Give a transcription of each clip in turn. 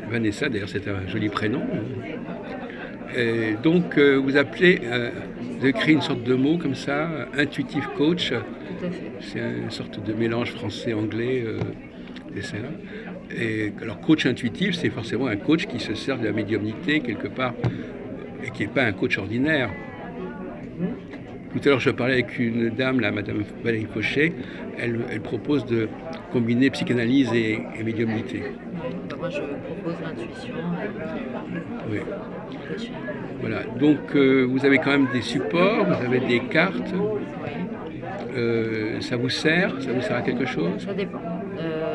Vanessa, d'ailleurs, c'est un joli prénom. Donc, vous avez créé une sorte de mot comme ça, intuitive coach. Tout à fait. C'est une sorte de mélange français-anglais. Et c'est là. Et alors, coach intuitif, c'est forcément un coach qui se sert de la médiumnité quelque part et qui n'est pas un coach ordinaire. Mhm. Tout à l'heure, je parlais avec une dame, là, Madame Valérie Cochet. Elle propose de combiner psychanalyse et médiumnité. Ouais. Bah, moi, je propose l'intuition Oui. et le coaching. Voilà. Donc, vous avez quand même des supports, vous avez des cartes. Oui, Ça vous sert? Ça vous sert à quelque chose? ça dépend.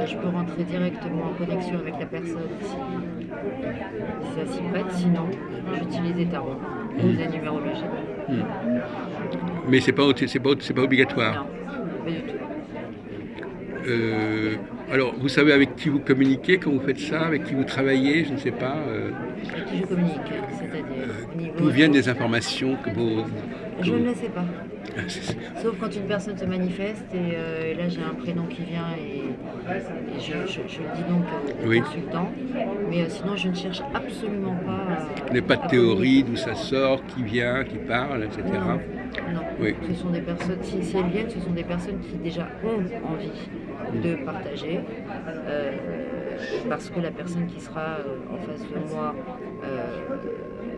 Je peux rentrer directement en connexion avec la personne si ça s'y prête. Sinon, j'utilise des tarots ou Hmm. des numérologies. Hmm. Mais c'est pas obligatoire. Non, pas du tout. Euh, alors, vous savez avec qui vous communiquez quand vous faites ça, avec qui vous travaillez, je ne sais pas. Avec qui je communique, c'est-à-dire au D'où niveau viennent de... des informations que Je ne vous- le sais pas. Sauf quand une personne se manifeste et là j'ai un prénom qui vient et je le dis donc au Oui. consultant. Mais sinon je ne cherche absolument pas Vous n'avez pas de à théorie communiquer. d'où ça sort, qui vient, qui parle, Non, etc. non. Oui. Ce sont des personnes, si elles viennent, ce sont des personnes qui déjà ont envie de partager. euh, Parce que la personne qui sera en face de moi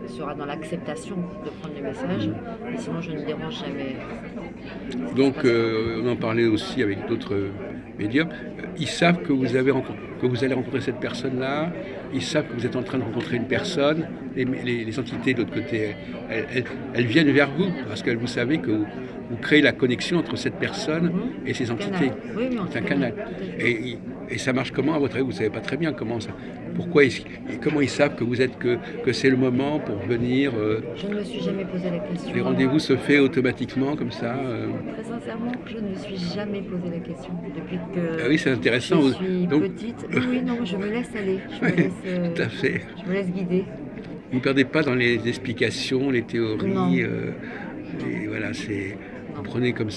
sera dans l'acceptation de prendre le message. Et sinon je ne dérange jamais ce qui se Donc, passe. on en parlait aussi avec d'autres médiums. Ils savent que vous allez rencontrer cette personne-là. Ils savent que vous êtes en train de rencontrer une personne. Les entités de l'autre côté, elles viennent vers vous parce que vous savez que vous créez la connexion entre cette personne et ces Canal. entités. Oui, oui, C'est un canal, canal. tout à fait. Et ça marche comment à votre avis? Vous ne savez pas très bien comment ça. Pourquoi comment ils savent que que c'est le moment pour venir. Je ne me suis jamais posé la question. Les rendez-vous se fait automatiquement comme ça. Très sincèrement, je ne me suis jamais posé la question. Depuis Ah que oui, c'est je intéressant. suis Donc, petite. Oui, oui, non, je me laisse aller. oui, tout à fait. Je me laisse guider. Vous ne perdez pas dans les explications, les Non, théories. non, Voilà, vous non. prenez comme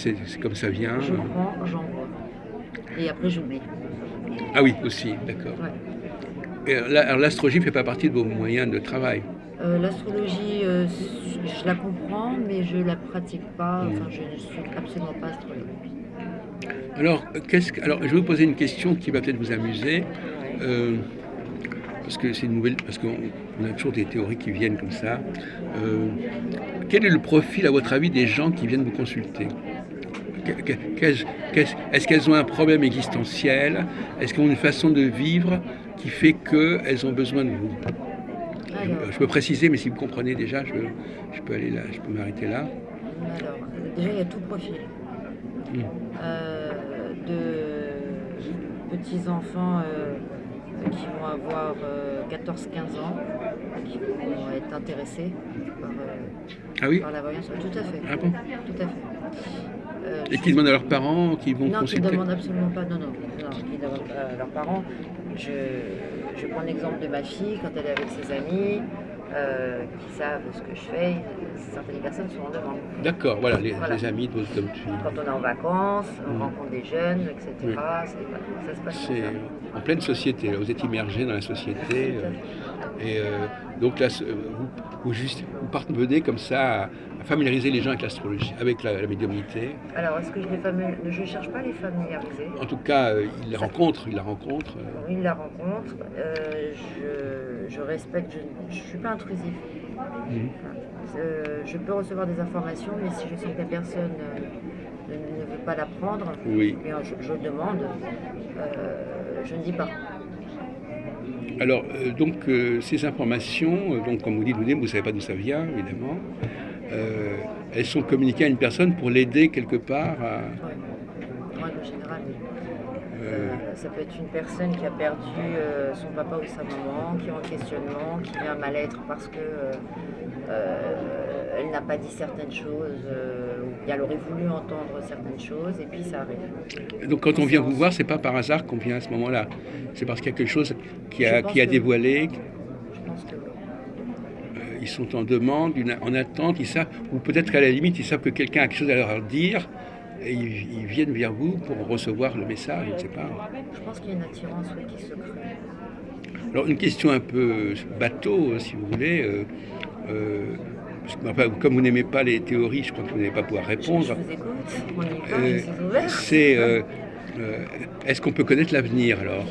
comme ça vient. Je prends, j'envoie. Et après, j'oublie. Ah oui, aussi, d'accord. Ouais. Et alors, l'astrologie ne fait pas partie de vos moyens de travail. L'astrologie, je la comprends, mais je la pratique pas. Hmm. Enfin, je ne suis absolument pas astrologue. Alors, je vais vous poser une question qui va peut-être vous amuser. Ouais. Euh, parce que c'est une nouvelle, parce qu'on a toujours des théories qui viennent comme ça. Euh, Quel est le profil, à votre avis, des gens qui viennent vous consulter? Est-ce qu'elles ont un problème existentiel? Est-ce qu'elles ont une façon de vivre qui fait qu'elles ont besoin de vous? Alors, Je peux préciser, mais si vous comprenez déjà, je peux aller là, je peux m'arrêter là. alors, déjà, il y a tout profil. Hmm. De petits-enfants qui vont avoir 14-15 ans, qui vont être intéressés par, Ah oui? par la voyance. Tout à fait. Ah bon? Tout à fait. Et qui demandent à leurs parents, qui vont Non, qui ne consulter? demandent absolument pas. Non, non, non, qui demandent pas à leurs parents. Je, je prends l'exemple de ma fille quand elle est avec ses amis, qui savent ce que je fais. Certaines personnes sont en demande. D'accord, voilà, Voilà. les amis de votre homme Quand on est en vacances, on Hmm. rencontre des jeunes, etc. Oui. Ça se passe comme C'est ça. en pleine société, là, vous êtes immergé dans la société. Tout à fait. Donc là, vous parvenez comme ça à familiariser les gens avec l'astrologie, avec la médiumnité. Alors, est-ce que je ne cherche pas à les familiariser. En tout cas, Ça- ils la rencontrent. Oui, la rencontre. Je respecte, je ne suis pas intrusif. Mhm. Je peux recevoir des informations, mais si je sens que la personne ne veut pas la prendre, Oui. eh bien, je demande, je ne dis pas. Alors, ces informations, donc, comme vous dites, vous ne savez pas d'où ça vient, évidemment. Euh, Elles sont communiquées à une personne pour l'aider quelque part à. Ouais. En règle générale, oui. euh, Ça peut être une personne qui a perdu son papa ou sa maman, qui est en questionnement, qui vient à mal-être parce que elle n'a pas dit certaines choses, ou elle aurait voulu entendre certaines choses, et puis ça arrive. donc, quand En on vient vous séance. voir, c'est pas par hasard qu'on vient à ce moment-là. C'est parce qu'il y a quelque chose Je pense qui a que oui. dévoilé. Je pense que oui. Ils sont en demande, en attente, ils savent, ou peut-être qu'à la limite, ils savent que quelqu'un a quelque chose à leur dire, et ils viennent vers vous pour recevoir le message, je ne sais pas. Je pense qu'il y a une attirance, oui, qui se crée. Alors une question un peu bateau, si vous voulez. Parce que, enfin, comme vous n'aimez pas les théories, je crois que vous n'allez pas pouvoir Je répondre. vous écoute, on y va, Euh, je suis ouverte. c'est est-ce qu'on peut connaître l'avenir alors?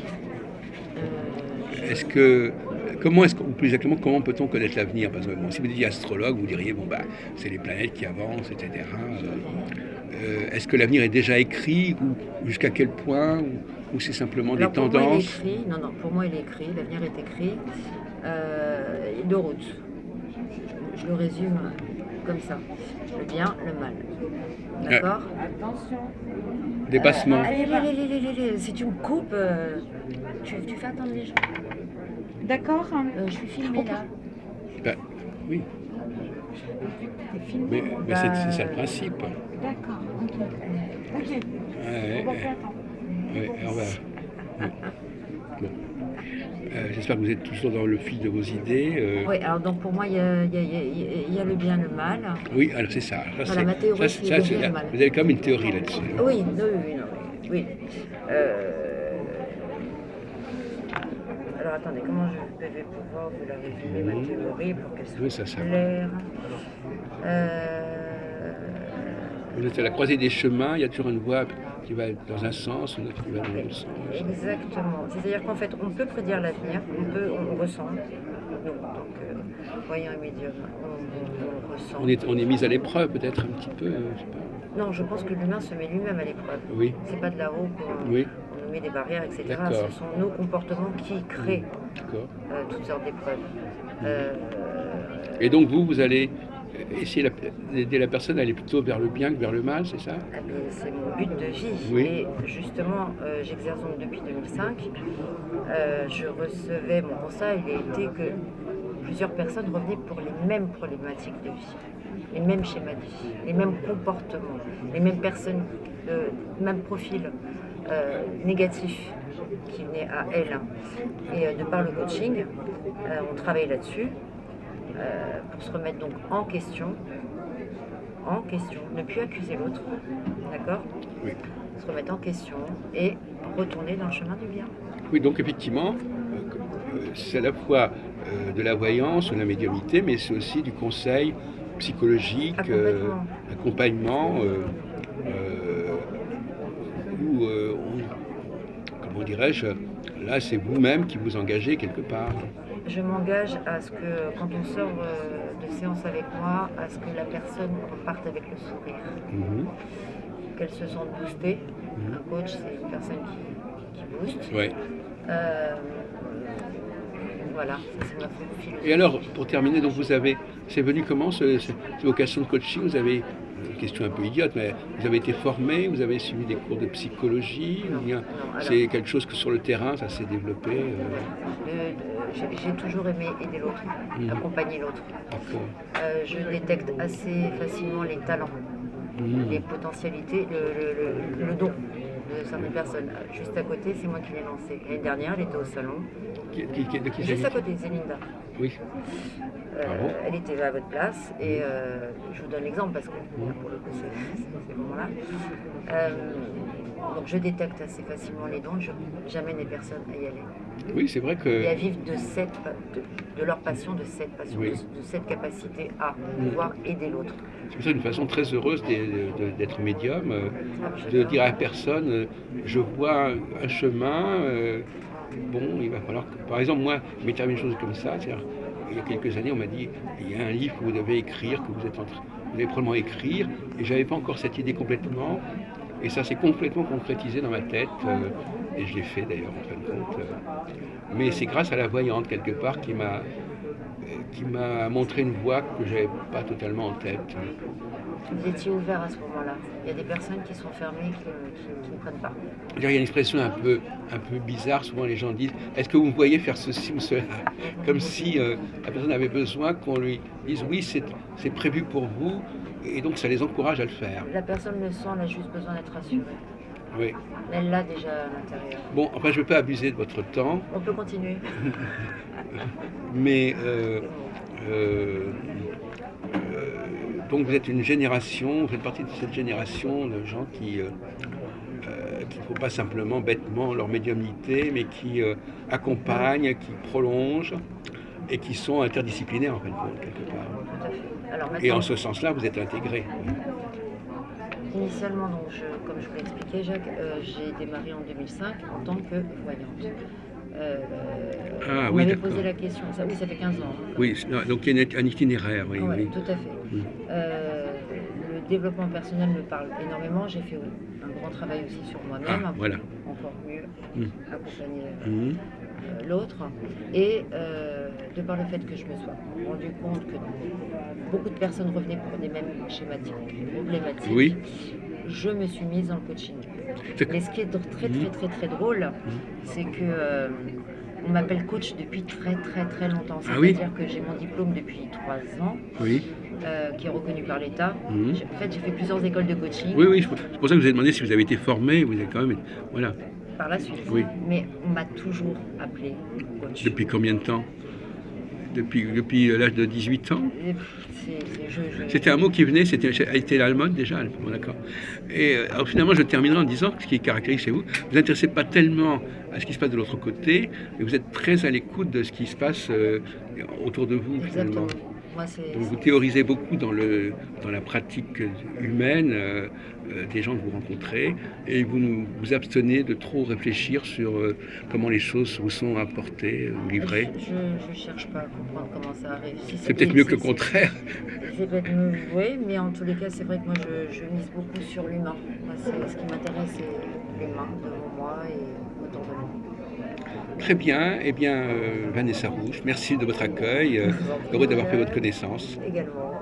Euh, Est-ce que comment est-ce qu'on, ou plus exactement comment peut-on connaître l'avenir? Parce que bon, si vous disiez astrologue, vous diriez bon bah c'est les planètes qui avancent, etc. Est-ce que l'avenir est déjà écrit ou jusqu'à quel point ou c'est simplement des Alors pour moi, il est tendances? écrit, non, pour moi, il est écrit, l'avenir est écrit, de route. Je le résume comme ça, le bien, le mal. D'accord. Dépassement. Allez, si tu me coupes, tu fais attendre les gens. D'accord. Je suis filmée là. Ben, oui, T'es filmé. mais c'est ça le principe. D'accord. Ok. Ouais, On va faire attendre. ouais, on va. Ouais. Bon. J'espère que vous êtes toujours dans le fil de vos idées. Oui, alors donc pour moi, il y a le bien, le mal. Oui, alors c'est ça. Voilà, ma théorie, c'est le bien et le mal. Vous avez quand même une théorie là-dessus. Oui, oui. Alors attendez, comment je vais pouvoir vous la résumer, ma théorie, pour qu'elle soit Oui, ça. claire. Vous êtes à la croisée des chemins, il y a toujours une voie qui va dans un sens, une autre qui va dans l'autre sens. Exactement. C'est-à-dire qu'en fait, on peut prédire l'avenir, on ressent. Nous, en tant que voyants et médiums, on ressent. On est mis à l'épreuve peut-être un petit peu, je sais pas. Non, je pense que l'humain se met lui-même à l'épreuve. Oui. C'est pas de là-haut qu'on Oui. nous met des barrières, etc. D'accord. Ce sont nos comportements qui créent D'accord. toutes sortes d'épreuves. Et donc vous allez essayer d'aider la personne à aller plutôt vers le bien que vers le mal, c'est ça? C'est mon but de vie. Oui. Et justement, j'exerce donc depuis 2005. Je recevais, mon constat, il a été que plusieurs personnes revenaient pour les mêmes problématiques de vie, les mêmes schémas de vie, les mêmes comportements, les mêmes personnes, même profil négatif qui venaient à elles. Et de par le coaching, on travaille là-dessus. Pour se remettre donc en question, ne plus accuser l'autre, d'accord? Oui. Se remettre en question et retourner dans le chemin du bien. Oui, donc effectivement, c'est à la fois de la voyance, de la médiumnité, mais c'est aussi du conseil psychologique, accompagnement, où, comment dirais-je, là c'est vous-même qui vous engagez quelque part. Je m'engage à ce que quand on sort de séance avec moi, à ce que la personne reparte avec le sourire, qu'elle se sente boostée. Un coach, c'est une personne qui booste. Ouais. Voilà, c'est ma philosophie. Et alors, pour terminer, donc c'est venu comment cette vocation de coaching? Vous avez, une question un peu idiote, mais vous avez été formé, vous avez suivi des cours de psychologie, ou bien c'est quelque chose que sur le terrain, ça s'est développé? J'ai toujours aimé aider l'autre, accompagner l'autre. Je détecte assez facilement les talents, les potentialités, le don de certaines personnes. Juste à côté, c'est moi qui l'ai lancé. L'année dernière, elle était au salon. Juste à côté, c'est Linda. Oui. Elle était à votre place et je vous donne l'exemple parce que pour le coup, c'est ces moments-là. Donc je détecte assez facilement les dons, j'amène les personnes à y aller. Oui, c'est vrai que... Et à vivre de leur passion, de cette passion, oui. de cette capacité à pouvoir aider l'autre. C'est pour ça une façon très heureuse d'être médium, de dire à la personne, je vois un chemin, bon, il va falloir que... Par exemple, moi, je m'est terminé une chose comme ça, c'est-à-dire, il y a quelques années, on m'a dit, il y a un livre que vous devez écrire, que vous devez probablement écrire, et je n'avais pas encore cette idée complètement, et ça s'est complètement concrétisé dans ma tête, et je l'ai fait d'ailleurs en fin de compte. Mais c'est grâce à la voyante quelque part qui m'a montré une voie que je n'avais pas totalement en tête. Vous étiez ouvert à ce moment-là. Il y a des personnes qui sont fermées, qui ne prennent pas. Il y a une expression un peu bizarre, souvent les gens disent « Est-ce que vous me voyez faire ceci ou cela ?» Comme si la personne avait besoin qu'on lui dise « Oui, c'est prévu pour vous », et donc ça les encourage à le faire. La personne le sent, elle a juste besoin d'être rassurée. Oui. Elle l'a déjà à l'intérieur. Bon, enfin, je ne veux pas abuser de votre temps. On peut continuer. Mais Donc vous êtes une génération, vous faites partie de cette génération de gens qui ne font pas simplement bêtement leur médiumnité, mais qui accompagnent, qui prolongent et qui sont interdisciplinaires en fin de compte, quelque part. Tout à fait. Alors Et en maintenant, ce sens-là, vous êtes intégré. initialement, donc, comme je vous l'ai expliqué, Jacques, j'ai démarré en 2005 en tant que voyante. Ah On oui, m'avait d'accord. posé la question, oui, ça fait 15 ans. Hein, quand Oui, donc il y a un itinéraire, oui, même. Ouais, oui. tout à fait. Mm. Le développement personnel me parle énormément. J'ai fait un grand travail aussi sur moi-même, Ah, voilà. encore mieux Mm. accompagner Mm. l'autre. Et de par le fait que je me sois rendu compte que beaucoup de personnes revenaient pour des mêmes schématiques problématiques, Oui. je me suis mise dans le coaching. C'est- Mais ce qui est très drôle, c'est que on m'appelle coach depuis très longtemps. Ah oui. C'est-à-dire que j'ai mon diplôme depuis 3 ans, Oui. qui est reconnu par l'État. Mhm. En fait, j'ai fait plusieurs écoles de coaching Oui, oui, c'est pour ça que je vous ai demandé si vous avez été formé, vous avez quand même. Voilà. par la suite. Oui. Mais on m'a toujours appelé coach. Depuis combien de temps? Depuis l'âge de 18 ans? Et C'était un mot qui venait, était à la mode déjà. Bon, d'accord. Et alors finalement, je terminerai en disant que ce qui est caractéristique chez vous, vous vous intéressez pas tellement à ce qui se passe de l'autre côté, mais vous êtes très à l'écoute de ce qui se passe autour de vous finalement. Exactement. Moi, c'est Donc vous théorisez beaucoup dans la pratique humaine des gens que vous rencontrez et vous abstenez de trop réfléchir sur comment les choses vous sont apportées ou livrées. je cherche pas à comprendre comment ça arrive. Si C'est peut-être mieux que le contraire. C'est peut-être mieux, oui, mais en tous les cas, c'est vrai que moi, je mise beaucoup sur l'humain. Moi, ce qui m'intéresse, c'est l'humain devant moi et autour de moi. Très bien. Eh bien, Vanessa Rouge, merci de votre accueil. Heureux d'avoir fait votre connaissance. Également.